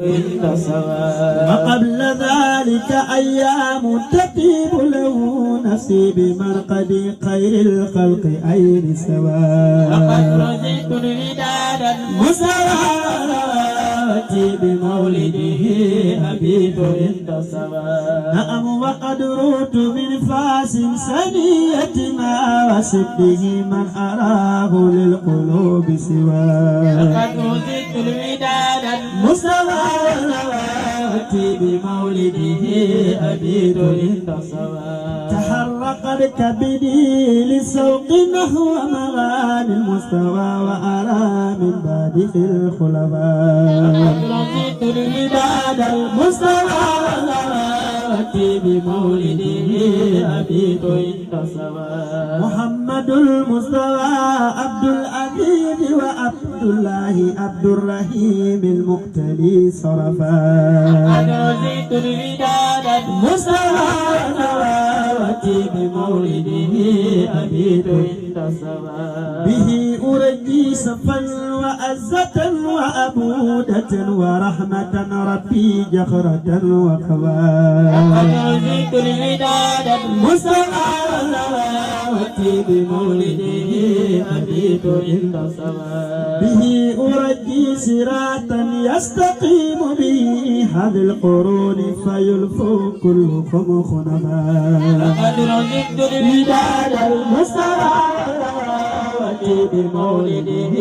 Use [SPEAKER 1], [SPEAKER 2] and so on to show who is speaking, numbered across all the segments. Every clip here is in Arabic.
[SPEAKER 1] عند سواء.
[SPEAKER 2] وقبل ذلك أيام تطيب له نفسي بمرقد خير الخلق أين سواء.
[SPEAKER 1] وقد رزقت الوداد مساواتي بمولده أبيت عند سواء.
[SPEAKER 2] نعم وقد روت من فاس سنيتنا وسبه من أراه للقلوب سواه.
[SPEAKER 1] وقد رزقت الوداد مساواتي بمولده أبيت عند سواء.
[SPEAKER 2] تحرقت كبدي لسوق نحو مغاني المستوى وأرى من بعده الخلفاء.
[SPEAKER 1] وقد رزقت الوداد المستوى بمولده أبيت عند سواء.
[SPEAKER 2] محمد المصطفى عبد العزيز وعبد الله عبد الرحيم المقتلي صرفا.
[SPEAKER 1] وقد رزقت الوداد المستوى بمولده أبيت عند سواء.
[SPEAKER 2] به أرجي صفا وعزة وأبودة ورحمة ربي جخرة وخبا.
[SPEAKER 1] وقد رزقت الوداد المستوى بمولده أبيت عند سواء.
[SPEAKER 2] به أرجي صراطا يستقيم به هذه القرون فيلفو كلكم خنما.
[SPEAKER 1] وقد رزقت الوداد المستوى بمولده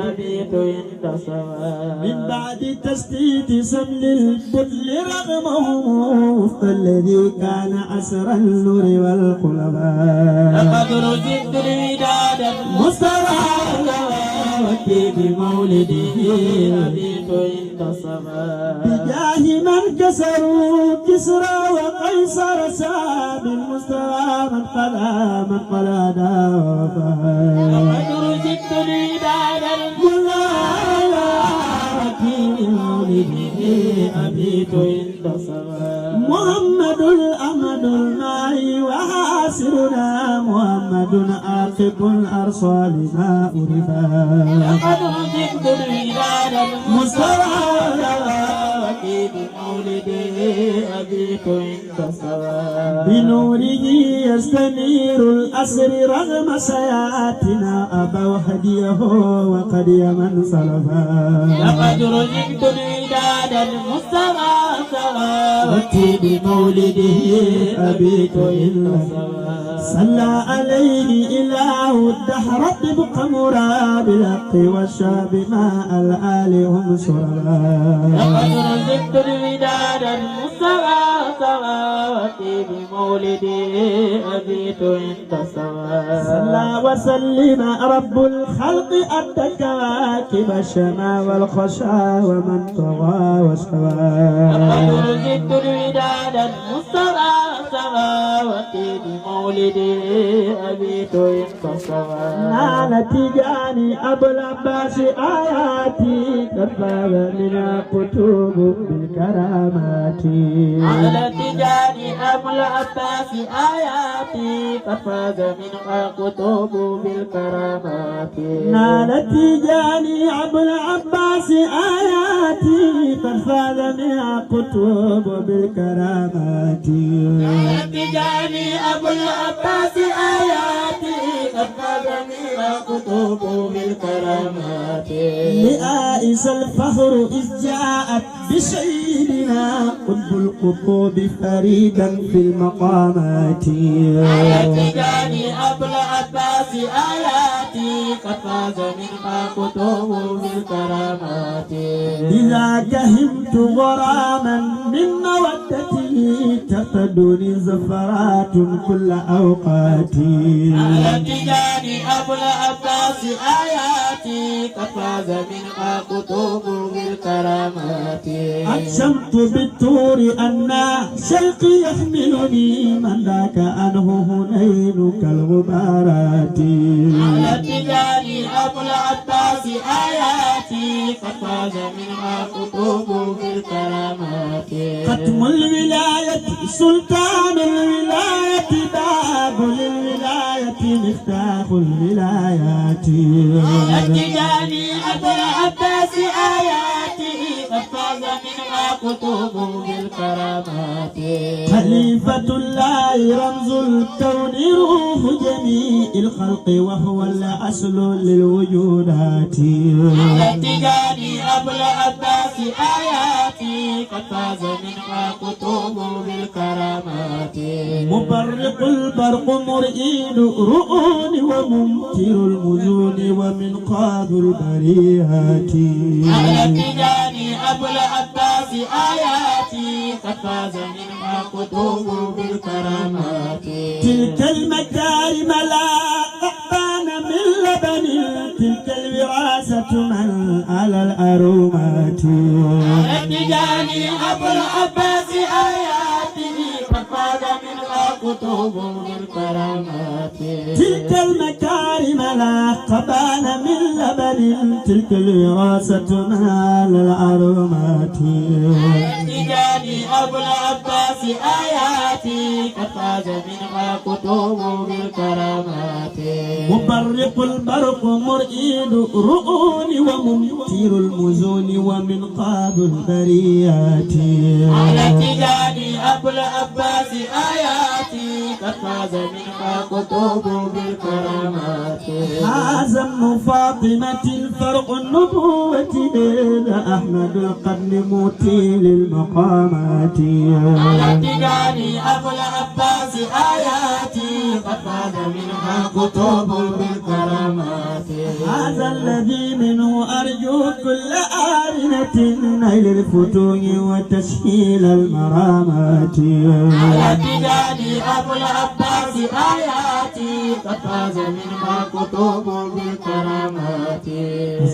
[SPEAKER 1] أبيت عند سواء.
[SPEAKER 2] من بعد تسديد سمل البدل رغمه فالذي كان أسر النور والقلباء.
[SPEAKER 1] لقد رزقت الوداد المستوى بمولده أبيت عند سواء.
[SPEAKER 2] بجاه من كسروا كسرى وقيصر ساب المستوى من قلا دافا.
[SPEAKER 1] لقد رزقت الوداد المستوى بمولده أبيت عند سواء.
[SPEAKER 2] محمد الأمد الماء وحاسرنا محمد عاقب الأرصال ما أرفا.
[SPEAKER 1] لقد رزقت الوداد المستوى بمولده أبيت عند سواء.
[SPEAKER 2] بنوره يستنير الأسر رغم سياتنا أبوا هديه وقد يمن صلفا.
[SPEAKER 1] لقد رزقت الوداد المستوى بمولده أبيت عند سواء.
[SPEAKER 2] صلى عليه إله الدهر طبق مراد الحق والشاب مع الآل هم شربا.
[SPEAKER 1] لقد رزقت الوداد المستوى بمولده أبيت عند سواء.
[SPEAKER 2] صلى وسلم رب الخلق أدى كواكب الشما والخشا ومن طغى وشوى.
[SPEAKER 1] لقد رزقت الوداد المستوى بمولده أبيت عند سواء.
[SPEAKER 2] نال تجاني أبو العباس آياتي قد فاز من كتب بالكرامات.
[SPEAKER 1] على تجاني أبو العباس آياتي قد فاز منها كتب بالكرامات.
[SPEAKER 2] نال تجاني أبو العباس آياتي قد فاز منها كتب بالكرامات.
[SPEAKER 1] على تجاني أبو العباس آياتي قد فاز منها كتب بالكرامات.
[SPEAKER 2] لآئس الفخر إذ جاءت بشيدنا قطب القطوب فريدا في المقامات.
[SPEAKER 1] على تجاني أبو العباس آياتي قد فاز منها كتب بالكرامات.
[SPEAKER 2] بذاك همت غراما من مودته تقتدني زفرات كل أوقاتي.
[SPEAKER 1] على تجاني أبو العباس آياتي قد فاز منها كتب بالكرامات.
[SPEAKER 2] أقسمت بالطور أن شوقي يحملني من ذاك عنه هنين كالغبارات.
[SPEAKER 1] على تجاني أبو العباس آياتي قد فاز منها كتب بالكرامات.
[SPEAKER 2] ختم الولاية سلطان الولاية باب للولاية مفتاح الولايات.
[SPEAKER 1] على تجاني أبو العباس آياتي قد فاز منها منها كتب بالكرامات
[SPEAKER 2] خليفة الله رمز الكون روح جميع الخلق وهو الأصل للوجودات
[SPEAKER 1] التجاني أبو العباس آياتي قد فاز منها كتب بالكرامات
[SPEAKER 2] مبرق البرق مرئيد رؤون وممتر المزون ومنقاذ البريات
[SPEAKER 1] التجاني أبو العباس آياتي قد فاز منها كتب بالكرامات
[SPEAKER 2] تلك المكارم لا أقبان من لبن تلك الوراثة من على الأرومات
[SPEAKER 1] التجاني أبو العباس آياتي قد فاز منها كتب بالكرامات
[SPEAKER 2] تلك المكارم لا أقبان من لبن تلك الوراثة من على الأرومات
[SPEAKER 1] التجاني أبو العباس آياتي قد فاز منها كتب بالكرامات
[SPEAKER 2] مبرق البرق مرئيد رؤون وممتر المزون ومنقاذ البريات
[SPEAKER 1] التجاني أبو العباس آياتي قد فاز منها كتب بالكرامات
[SPEAKER 2] هذا ابن فاطمة الفرق النبوة هذا أحمد القرن موتي للمقامات
[SPEAKER 1] التجاني أبو العباس آياتي قد فاز منها كتب بالكرامات
[SPEAKER 2] هذا الذي منه أرجو كل آرنة نيل الفتون وتسهيل المرامات
[SPEAKER 1] التجاني أبو العباس آياتي قد فاز منها كتب بالكرامات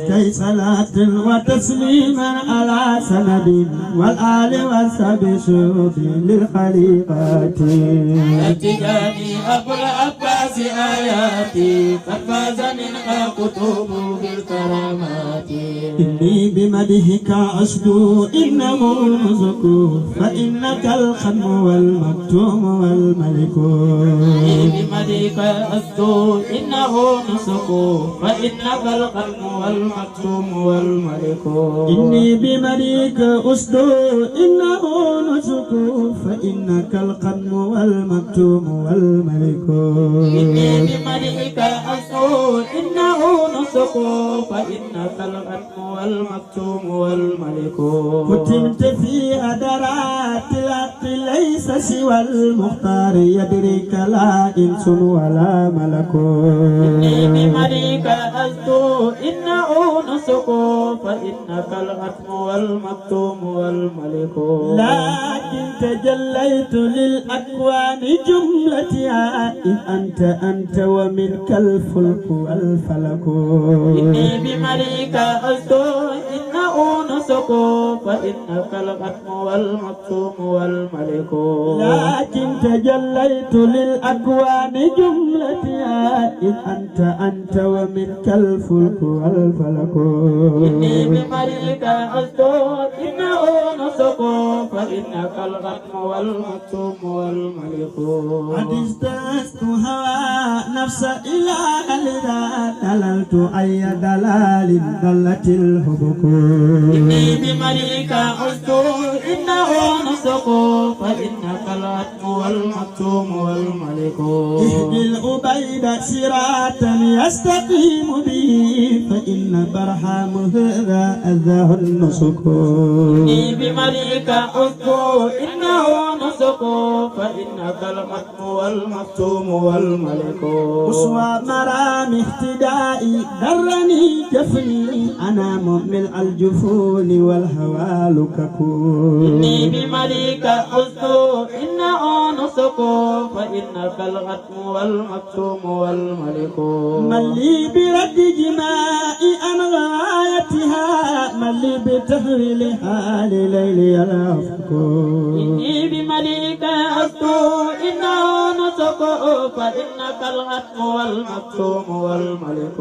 [SPEAKER 2] كي صلاة وتسليما على سند والآل والسب شوف للخليقات
[SPEAKER 1] التجاني أبو العباس آياتي قد فاز منها كتب بالكرامات
[SPEAKER 2] إني بمدحك أشدو إنه نزك فإنك الختم والمكتوم والملك
[SPEAKER 1] بمدحك أسدو إنه نسك فإنك الختم والمكتوم والملك
[SPEAKER 2] إني بمدحك أشدو إنه نزك فإنك الختم والمكتوم والملك
[SPEAKER 1] إني بمدحك أسدو إنه نسك فإنك الختم والمكتوم والملك
[SPEAKER 2] كتمت في هدرات الحق ليس سوى المختار يدرك لا إنس ولا ملك
[SPEAKER 1] إني بمدحك أسدو إنه نسك فإنك الختم والمكتوم والملك
[SPEAKER 2] لكن تجليت للأكوان جملتها إذ أنت ومنك الفلك والفلك
[SPEAKER 1] إني بمدحك أسدو إنه نسك فإنك الختم والمكتوم والملك
[SPEAKER 2] لكن تجليت للأكوان جملتها إذ أنت ومنك الفلك والفلك
[SPEAKER 1] إني بمدحك أسدو إنه نسك فإنك الختم والمكتوم والملك
[SPEAKER 2] قد استأست هوى نفس إله لذا دللت أي دلال ضلت الهبك
[SPEAKER 1] إني بمدحك أسدو إنه نسك فإنك الختم والمكتوم والملك
[SPEAKER 2] اهدي الأبيد صراطا يستقيم به فإن برهام هذا أذاه النسك
[SPEAKER 1] إني بمدحك أسدو إنه نسك فإنك الختم والمكتوم والملك
[SPEAKER 2] أسوى مرام اهتدائي درني جفني أنا مملء الجفون والهوى لككون
[SPEAKER 1] إني بمدحك أسدو إنه نسك فإنك الختم والمكتوم والملك
[SPEAKER 2] من لي برد جماء عن غايتها من لي بتحويلها لليل الأفكار
[SPEAKER 1] إني بمدحك أسدو إنه نسك فإنك الختم والمكتوم والملك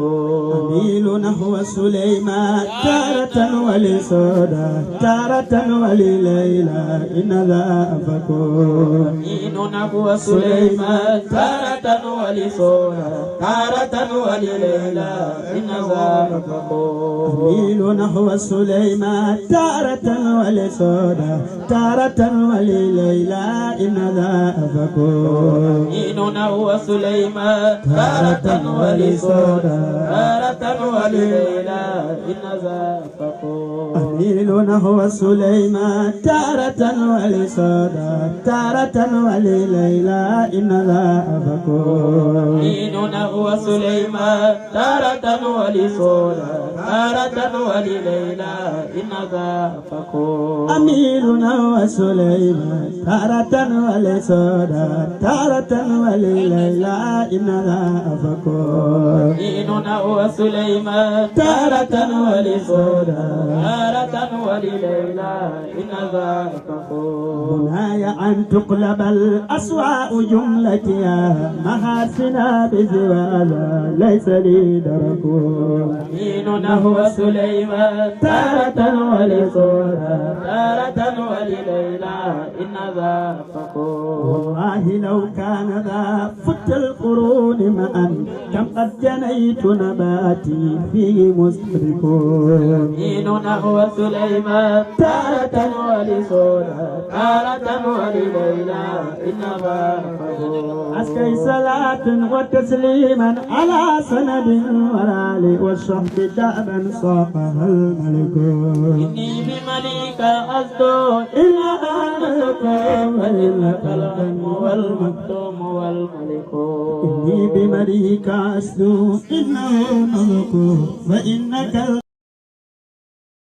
[SPEAKER 2] أميل نحو سليمان تارة ولسودا تارة ولليلى إن ذا أفكون
[SPEAKER 1] أمين نحو سليمان تارة ولسودا تارة ولليلى إن ذا أفكون
[SPEAKER 2] أميل نحو سليمان تارة ولسودا تارة ولليلى إن ذا أفكون
[SPEAKER 1] أمين نحو سليمان تارة ولسودا تارة ولليلى إن ذا أفكون
[SPEAKER 2] أميل نحو سليمان تارة ولسودا تارة ولليلى إن ذا أفكون
[SPEAKER 1] أمين نحو سليمان تارة ولسودا تارة ولليلى إن ذا أفكون
[SPEAKER 2] أميل نحو سليمان تارة ولسودا تارة ولليلى إن ذا أفكون
[SPEAKER 1] أمين نحو سليمان تارة ولسودا تارة ولليلى إن ذا أفكون
[SPEAKER 2] هناي أن تقلب الأسواء جملتها محاسنا بزوالا ليس لي درك
[SPEAKER 1] أمين نحو سليمان تارة ولسودا تارة ولليلى إن ذا أفكون
[SPEAKER 2] والله لو كان ذا فت القرون معا كم قد جنيت نباتي فيه مسبرك
[SPEAKER 1] أمين نحو سليمان تارة ولسودا تارة ولليلى إن ذا أفكون
[SPEAKER 2] أسكي صلاة وتسليما على سند والآل والصحب دأبا صاقها الملك
[SPEAKER 1] إني بمليك أصدو إلا أنسكم فإنك الختم والمكتوم والملك
[SPEAKER 2] إني بمليك أسدو إنه نذكر فإنك